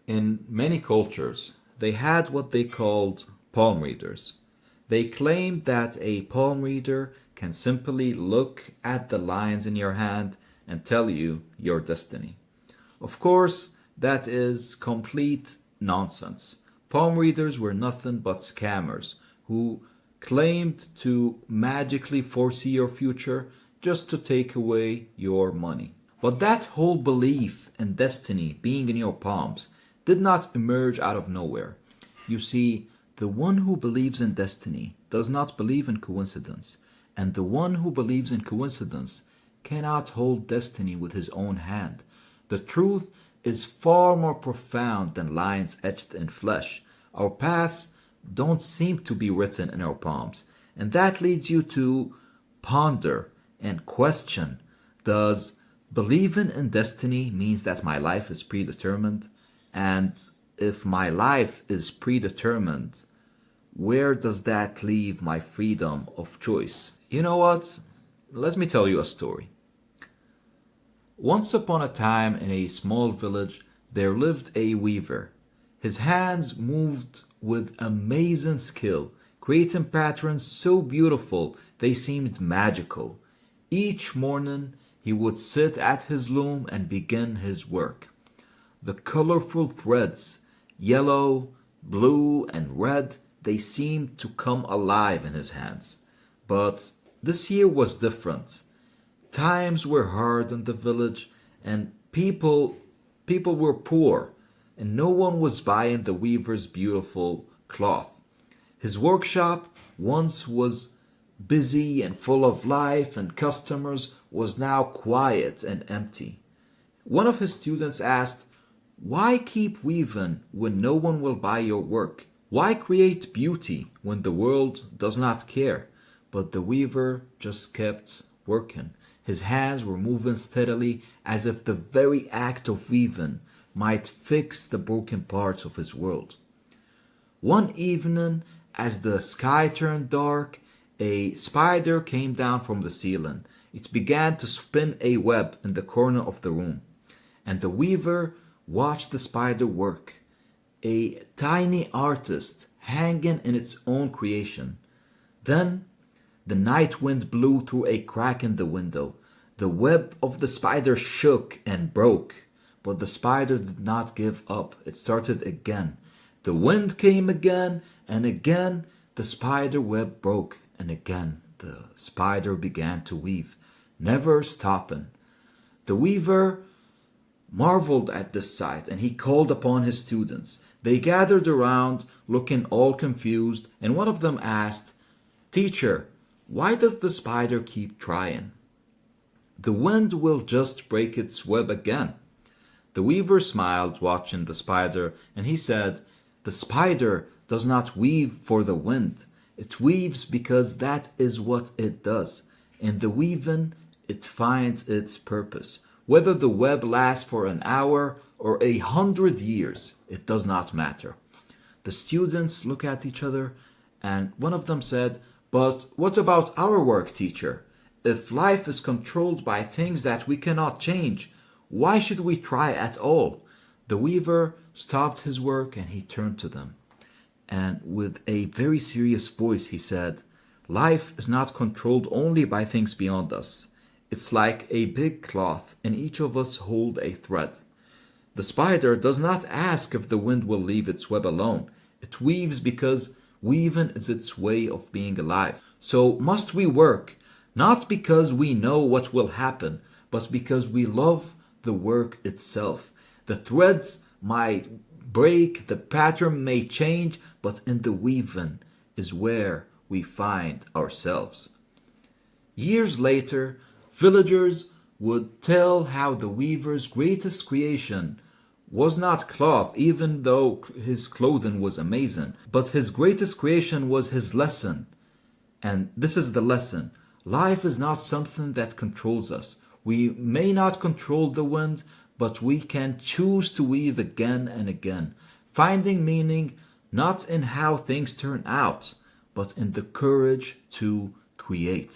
In many cultures, they had what they called palm readers. They claimed that a palm reader can simply look at the lines in your hand and tell you your destiny. Of course, that is complete nonsense. Palm readers were nothing but scammers who claimed to magically foresee your future just to take away your money. But that whole belief in destiny being in your palms did not emerge out of nowhere. You see, the one who believes in destiny does not believe in coincidence, and the one who believes in coincidence cannot hold destiny with his own hand. The truth is far more profound than lines etched in flesh. Our paths don't seem to be written in our palms, and that leads you to ponder and question, does believing in destiny means that my life is predetermined? And if my life is predetermined, where does that leave my freedom of choice? You know what? Let me tell you a story. Once upon a time in a small village, there lived a weaver. His hands moved with amazing skill, creating patterns so beautiful they seemed magical. Each morning, he would sit at his loom and begin his work. The colorful threads, yellow, blue, and red, they seemed to come alive in his hands. But this year was different. Times were hard in the village, and people were poor, and no one was buying the weaver's beautiful cloth. His workshop once was busy and full of life and customers was now quiet and empty. One of his students asked, "Why keep weaving when no one will buy your work? Why create beauty when the world does not care?" But the weaver just kept working. His hands were moving steadily as if the very act of weaving might fix the broken parts of his world. One evening, as the sky turned dark, a spider came down from the ceiling. It began to spin a web in the corner of the room, and the weaver watched the spider work, a tiny artist hanging in its own creation. Then the night wind blew through a crack in the window. The web of the spider shook and broke, but the spider did not give up. It started again. The wind came again, and again the spider web broke, and again the spider began to weave, never stopping. The weaver marveled at this sight, and he called upon his students. They gathered around, looking all confused, and one of them asked, "Teacher, why does the spider keep trying?" "The wind will just break its web again." The weaver smiled, watching the spider, and he said, "The spider does not weave for the wind. It weaves because that is what it does. In the weaving, it finds its purpose. Whether the web lasts for an hour or 100 years, it does not matter." The students looked at each other, and one of them said, "But what about our work, teacher? If life is controlled by things that we cannot change, why should we try at all?" The weaver stopped his work and he turned to them. And with a very serious voice, he said, "Life is not controlled only by things beyond us. It's like a big cloth, and each of us hold a thread. The spider does not ask if the wind will leave its web alone. It weaves because weaving is its way of being alive. So must we work, not because we know what will happen, but because we love the work itself. The threads might break, the pattern may change, but in the weaving is where we find ourselves." Years later, villagers would tell how the weaver's greatest creation was not cloth, even though his clothing was amazing, but his greatest creation was his lesson. And this is the lesson. Life is not something that controls us. We may not control the wind, but we can choose to weave again and again, finding meaning not in how things turn out, but in the courage to create.